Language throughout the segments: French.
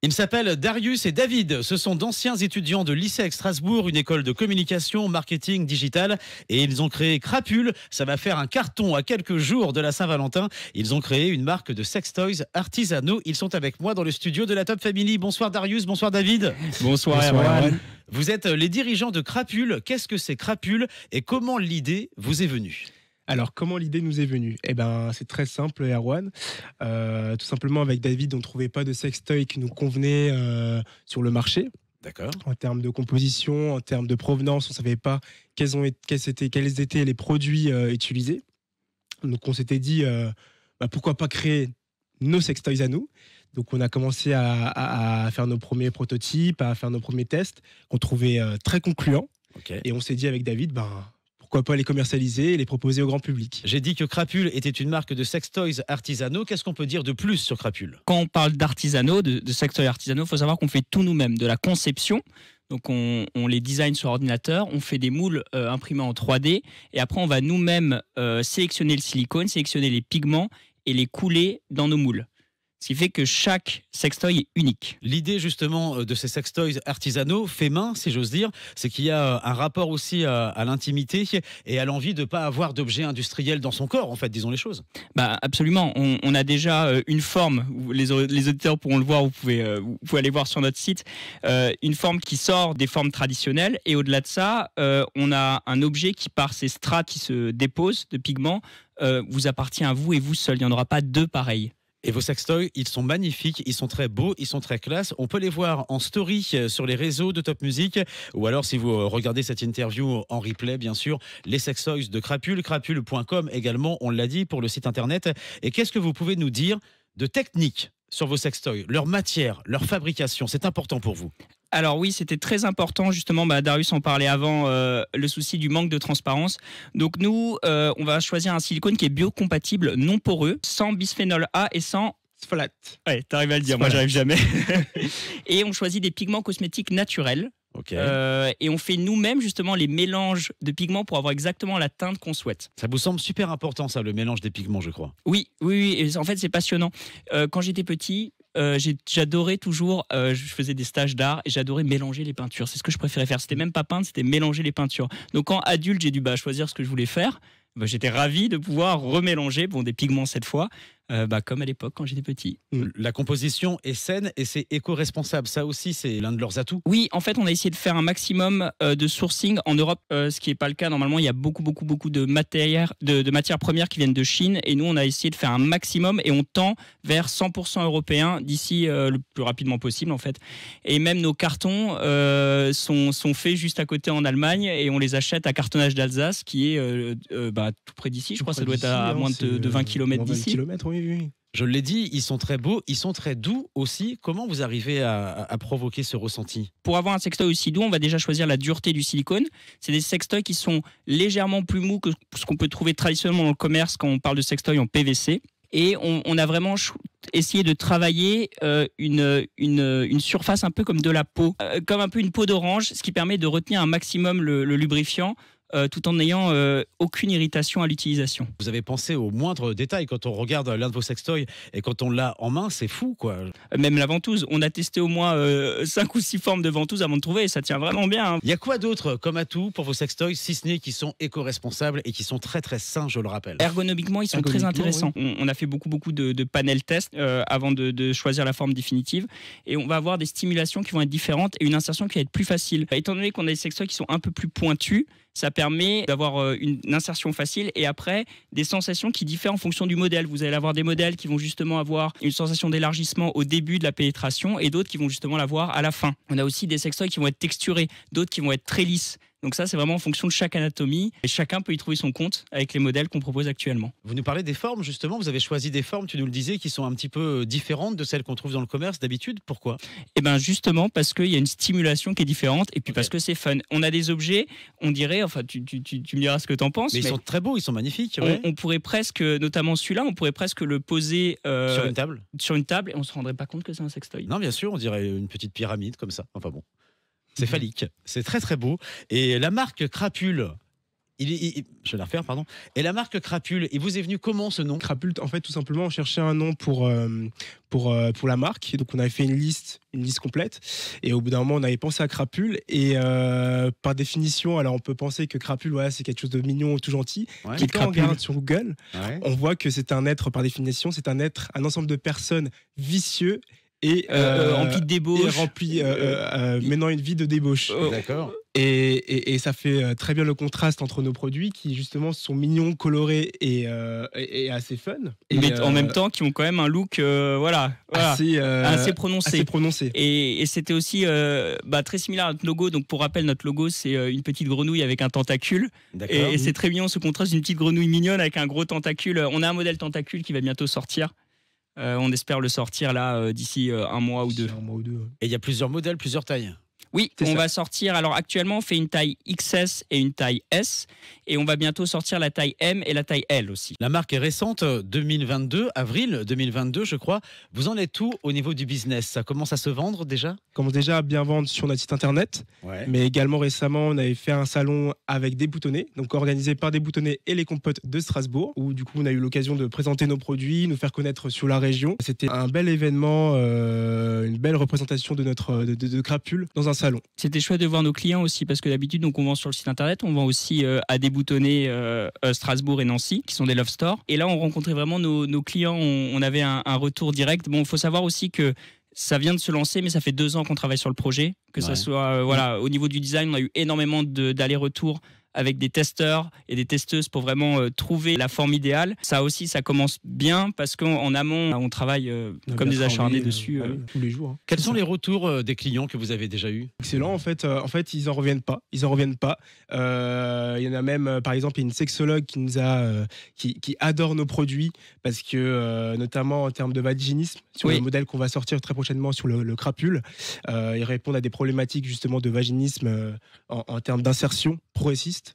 Ils s'appellent Darius et David. Ce sont d'anciens étudiants de l'ISEC Strasbourg, une école de communication, marketing, digital. Et ils ont créé Crapule. Ça va faire un carton à quelques jours de la Saint-Valentin. Ils ont créé une marque de sextoys artisanaux. Ils sont avec moi dans le studio de la Top Family. Bonsoir Darius, bonsoir David. Bonsoir Erwan. Vous êtes les dirigeants de Crapule. Qu'est-ce que c'est Crapule et comment l'idée vous est venue ? Alors, comment l'idée nous est venue ? Eh ben, c'est très simple, Erwan. Tout simplement, avec David, on ne trouvait pas de sextoy qui nous convenait sur le marché. D'accord. En termes de composition, en termes de provenance, on ne savait pas quels étaient les produits utilisés. Donc, on s'était dit, pourquoi pas créer nos sextoys à nous ? Donc, on a commencé à faire nos premiers prototypes, à faire nos premiers tests, qu'on trouvait très concluants. Okay. Et on s'est dit avec David, pourquoi pas les commercialiser et les proposer au grand public. J'ai dit que Crapule était une marque de sextoys artisanaux. Qu'est-ce qu'on peut dire de plus sur Crapule ? Quand on parle d'artisanaux, de sextoys artisanaux, il faut savoir qu'on fait tout nous-mêmes, de la conception. Donc on les design sur ordinateur, on fait des moules imprimés en 3D et après on va nous-mêmes sélectionner le silicone, sélectionner les pigments et les couler dans nos moules. Ce qui fait que chaque sextoy est unique. L'idée justement de ces sextoys artisanaux, fait main si j'ose dire, c'est qu'il y a un rapport aussi à l'intimité et à l'envie de ne pas avoir d'objets industriels dans son corps, en fait, disons les choses. Absolument, on a déjà une forme, les auditeurs pourront le voir, vous pouvez aller voir sur notre site, une forme qui sort des formes traditionnelles et au-delà de ça, on a un objet qui par ces strates qui se déposent de pigments, vous appartient à vous et vous seul, il n'y en aura pas deux pareils. Et vos sextoys, ils sont magnifiques, ils sont très beaux, ils sont très classe. On peut les voir en story sur les réseaux de Top Music ou alors si vous regardez cette interview en replay, bien sûr, les sextoys de Crapule, crapule.com également, on l'a dit, pour le site internet. Et qu'est-ce que vous pouvez nous dire de technique sur vos sextoys, leur matière, leur fabrication, c'est important pour vous? Alors oui, c'était très important, justement, Darius en parlait avant, le souci du manque de transparence. Donc nous, on va choisir un silicone qui est biocompatible, non poreux, sans bisphénol A et sans... Sfolat. Ouais, t'arrives à le dire, moi j'arrive jamais. Et on choisit des pigments cosmétiques naturels. Okay. Et on fait nous-mêmes justement les mélanges de pigments pour avoir exactement la teinte qu'on souhaite. Ça vous semble super important ça, le mélange des pigments, je crois. Oui. Et en fait c'est passionnant. Quand j'étais petit, j'adorais toujours, je faisais des stages d'art et j'adorais mélanger les peintures. C'est ce que je préférais faire. C'était même pas peindre, c'était mélanger les peintures. Donc quand adulte, j'ai dû choisir ce que je voulais faire. J'étais ravi de pouvoir remélanger des pigments cette fois, comme à l'époque quand j'étais petit. La composition est saine et c'est éco-responsable. Ça aussi, c'est l'un de leurs atouts. Oui, en fait, on a essayé de faire un maximum de sourcing en Europe, ce qui n'est pas le cas. Normalement, il y a beaucoup de matières premières qui viennent de Chine. Et nous, on a essayé de faire un maximum et on tend vers 100% européen d'ici le plus rapidement possible, en fait. Et même nos cartons sont faits juste à côté en Allemagne et on les achète à Cartonnage d'Alsace, qui est tout près d'ici. Je crois que ça doit être à moins de 20 km d'ici. Oui. Je l'ai dit, ils sont très beaux, ils sont très doux aussi. Comment vous arrivez à provoquer ce ressenti ? Pour avoir un sextoy aussi doux, on va déjà choisir la dureté du silicone. C'est des sextoys qui sont légèrement plus mous que ce qu'on peut trouver traditionnellement dans le commerce quand on parle de sextoy en PVC. Et on a vraiment essayé de travailler une surface un peu comme de la peau, comme un peu une peau d'orange, ce qui permet de retenir un maximum le lubrifiant, tout en n'ayant aucune irritation à l'utilisation. Vous avez pensé aux moindres détails quand on regarde l'un de vos sextoys et quand on l'a en main, c'est fou quoi. Même la ventouse, on a testé au moins 5 ou 6 formes de ventouse avant de trouver et ça tient vraiment bien. Hein. Il y a quoi d'autre comme atout pour vos sextoys, si ce n'est qu'ils sont éco-responsables et qui sont très très sains, je le rappelle. Ergonomiquement, ils sont très intéressants. Oui. On a fait beaucoup de panels tests avant de choisir la forme définitive et on va avoir des stimulations qui vont être différentes et une insertion qui va être plus facile. Étant donné qu'on a des sextoys qui sont un peu plus pointus, ça permet d'avoir une insertion facile et après des sensations qui diffèrent en fonction du modèle. Vous allez avoir des modèles qui vont justement avoir une sensation d'élargissement au début de la pénétration et d'autres qui vont justement l'avoir à la fin. On a aussi des sextoys qui vont être texturés, d'autres qui vont être très lisses. Donc ça, c'est vraiment en fonction de chaque anatomie et chacun peut y trouver son compte avec les modèles qu'on propose actuellement. Vous nous parlez des formes justement, vous avez choisi des formes, tu nous le disais, qui sont un petit peu différentes de celles qu'on trouve dans le commerce d'habitude. Pourquoi ? Eh bien justement parce qu'il y a une stimulation qui est différente et puis parce que c'est fun. On a des objets, on dirait, enfin tu me diras ce que tu en penses. Mais ils sont très beaux, ils sont magnifiques. Ouais. On pourrait presque, notamment celui-là, on pourrait presque le poser sur une table et on ne se rendrait pas compte que c'est un sextoy. Non bien sûr, on dirait une petite pyramide comme ça. Enfin bon. C'est phallique, c'est très très beau. Et la marque Crapule, Je vais la refaire, pardon. Et la marque Crapule, il vous est venu comment ce nom? Crapule, en fait, tout simplement, on cherchait un nom pour la marque. Donc, on avait fait une liste complète. Et au bout d'un moment, on avait pensé à Crapule. Et par définition, alors on peut penser que Crapule, voilà, c'est quelque chose de mignon, tout gentil. Ouais. Et quand on regarde sur Google, Ouais. on voit que c'est un être, par définition, c'est un être, un ensemble de personnes vicieux et Rempli de débauche. menant une vie de débauche. D'accord. Et ça fait très bien le contraste entre nos produits qui justement sont mignons, colorés et assez fun. Mais en même temps, qui ont quand même un look voilà, assez prononcé. Assez prononcé. Et c'était aussi très similaire à notre logo. Donc pour rappel, notre logo, c'est une petite grenouille avec un tentacule. D'accord. Et c'est très mignon ce contraste d'une petite grenouille mignonne avec un gros tentacule. On a un modèle tentacule qui va bientôt sortir. On espère le sortir là d'ici un mois ou deux. Et il y a plusieurs modèles, plusieurs tailles. Oui, C'est on ça. va sortir. Alors actuellement, on fait une taille XS et une taille S. Et on va bientôt sortir la taille M et la taille L aussi. La marque est récente, 2022, avril 2022, je crois. Vous en êtes où au niveau du business? Ça commence à se vendre déjà? On commence déjà à bien vendre sur notre site internet. Ouais. Mais également récemment, on avait fait un salon avec des boutonnés, donc organisé par des boutonnés et les compotes de Strasbourg, où du coup on a eu l'occasion de présenter nos produits, nous faire connaître sur la région. C'était un bel événement, une belle représentation de notre de Crapule dans un salon. C'était chouette de voir nos clients aussi parce que d'habitude, donc on vend sur le site internet, on vend aussi à des boutonnés Strasbourg et Nancy qui sont des love stores. Et là, on rencontrait vraiment nos clients. On avait un retour direct. Bon, il faut savoir aussi que ça vient de se lancer, mais ça fait 2 ans qu'on travaille sur le projet. Que ça soit au niveau du design, on a eu énormément d'allers-retours avec des testeurs et des testeuses pour vraiment trouver la forme idéale. Ça aussi, ça commence bien parce qu'en amont, on travaille comme des acharnés dessus. Tous les jours. Quels sont les retours des clients que vous avez déjà eus? Excellent, en fait, ils en reviennent pas. Il y en a même, par exemple, il y a une sexologue qui nous a, qui adore nos produits parce que, notamment en termes de vaginisme, sur le modèle qu'on va sortir très prochainement sur le Crapule, ils répondent à des problématiques justement de vaginisme en termes d'insertion progressiste.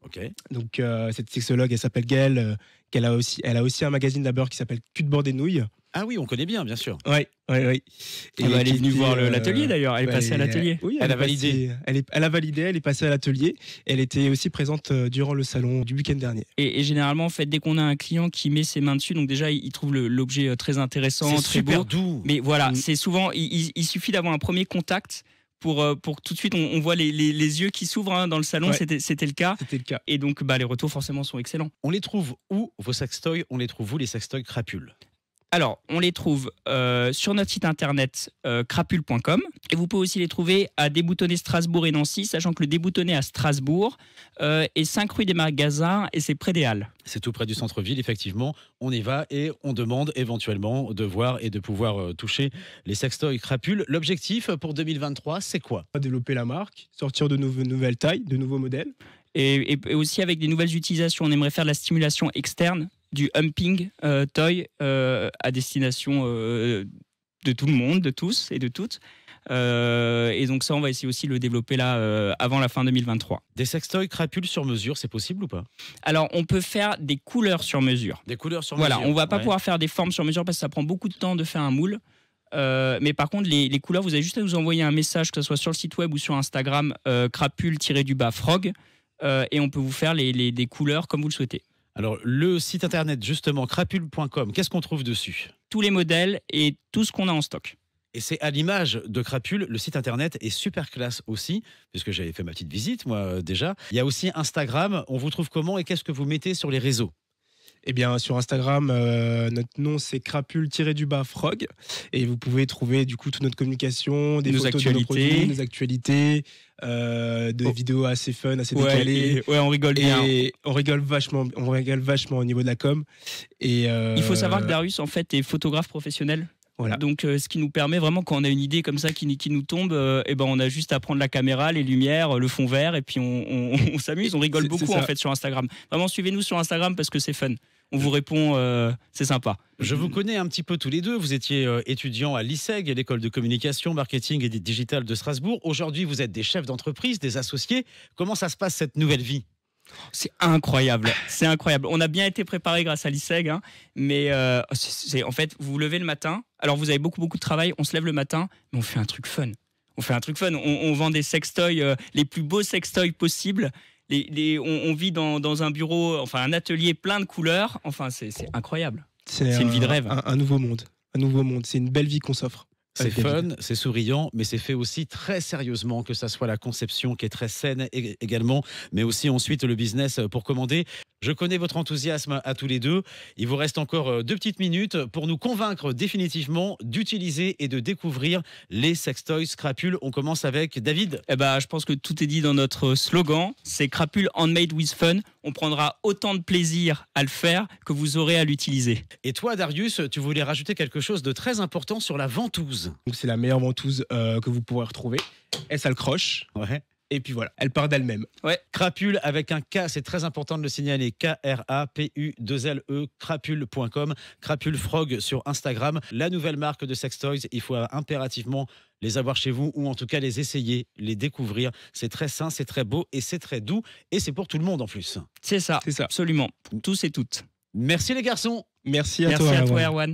Ok. Donc cette sexologue, elle s'appelle Gaëlle, elle a aussi un magazine d'abord qui s'appelle Cul de bord des nouilles. Ah oui, on connaît bien, bien sûr. Oui. Et elle est venue voir l'atelier d'ailleurs, elle est passée à l'atelier. Oui, Elle a validé. Elle a validé, elle est passée à l'atelier. Elle était aussi présente durant le salon du week-end dernier. Et généralement, en fait, dès qu'on a un client qui met ses mains dessus, donc déjà, il trouve l'objet très intéressant, C'est très super beau. doux. Mais voilà, c'est souvent, il suffit d'avoir un premier contact pour tout de suite, on voit les yeux qui s'ouvrent dans le salon, c'était le cas. C'était le cas. Et donc, les retours forcément sont excellents. On les trouve où, vos sextoys? On les trouve où, les sextoys Crapule? Alors, on les trouve sur notre site internet crapule.com et vous pouvez aussi les trouver à Déboutonné Strasbourg et Nancy, sachant que le Déboutonné à Strasbourg est 5 rue des Magasins et c'est près des Halles. C'est tout près du centre-ville, effectivement. On y va et on demande éventuellement de voir et de pouvoir toucher les sextoys Crapule. L'objectif pour 2023, c'est quoi? Développer la marque, sortir de nouvelles tailles, de nouveaux modèles. Et aussi avec des nouvelles utilisations, on aimerait faire de la stimulation externe, du humping toy à destination de tout le monde, de tous et de toutes. Et donc ça, on va essayer aussi de le développer là avant la fin 2023. Des sextoys Crapule sur mesure, c'est possible ou pas? Alors, on peut faire des couleurs sur mesure. Des couleurs sur Voilà, mesure. on va pas pouvoir faire des formes sur mesure parce que ça prend beaucoup de temps de faire un moule. Mais par contre, les couleurs, vous avez juste à nous envoyer un message, que ce soit sur le site web ou sur Instagram, crapule-frog, et on peut vous faire des couleurs comme vous le souhaitez. Alors, le site internet, justement, crapule.com, qu'est-ce qu'on trouve dessus? Tous les modèles et tout ce qu'on a en stock. Et c'est à l'image de Crapule, le site internet est super classe aussi, puisque j'avais fait ma petite visite, moi, déjà. Il y a aussi Instagram, on vous trouve comment et qu'est-ce que vous mettez sur les réseaux? Eh bien, sur Instagram, notre nom c'est crapule-frog et vous pouvez trouver du coup toute notre communication, des photos de nos produits, nos actualités, des vidéos assez fun, assez décalées. On rigole bien. Et on rigole vachement au niveau de la com. Et il faut savoir que Darius en fait est photographe professionnel. Voilà. Donc, ce qui nous permet vraiment, quand on a une idée comme ça qui nous tombe, on a juste à prendre la caméra, les lumières, le fond vert, et puis on s'amuse, on rigole beaucoup en fait sur Instagram. Vraiment, suivez-nous sur Instagram parce que c'est fun. On vous répond, c'est sympa. Je vous connais un petit peu tous les deux. Vous étiez étudiants à l'ISEG, l'école de communication, marketing et digital de Strasbourg. Aujourd'hui, vous êtes des chefs d'entreprise, des associés. Comment ça se passe cette nouvelle vie? C'est incroyable, c'est incroyable. On a bien été préparés grâce à l'ISEG, mais en fait, vous vous levez le matin. Alors, vous avez beaucoup de travail. On se lève le matin, mais on fait un truc fun. On vend des sextoys, les plus beaux sextoys possibles. On vit dans un bureau, enfin un atelier plein de couleurs. Enfin, c'est incroyable. C'est une vie de rêve. Un nouveau monde. Un nouveau monde. C'est une belle vie qu'on s'offre. C'est fun, c'est souriant, mais c'est fait aussi très sérieusement, que ça soit la conception qui est très saine également, mais aussi ensuite le business pour commander. Je connais votre enthousiasme à tous les deux. Il vous reste encore 2 petites minutes pour nous convaincre définitivement d'utiliser et de découvrir les sextoys Crapule. On commence avec David. Je pense que tout est dit dans notre slogan. C'est Crapule handmade with fun. On prendra autant de plaisir à le faire que vous aurez à l'utiliser. Et toi, Darius, tu voulais rajouter quelque chose de très important sur la ventouse. Donc c'est la meilleure ventouse que vous pourrez retrouver. Elle s'accroche. Ouais. Et puis voilà, elle part d'elle-même. Ouais. Crapule avec un K, c'est très important de le signaler. Krapue2le, crapule.com. Crapule Frog sur Instagram. La nouvelle marque de sextoys, il faut impérativement les avoir chez vous ou en tout cas les essayer, les découvrir. C'est très sain, c'est très beau et c'est très doux. Et c'est pour tout le monde en plus. C'est ça, absolument. Pour tous et toutes. Merci les garçons. Merci à toi, Erwan.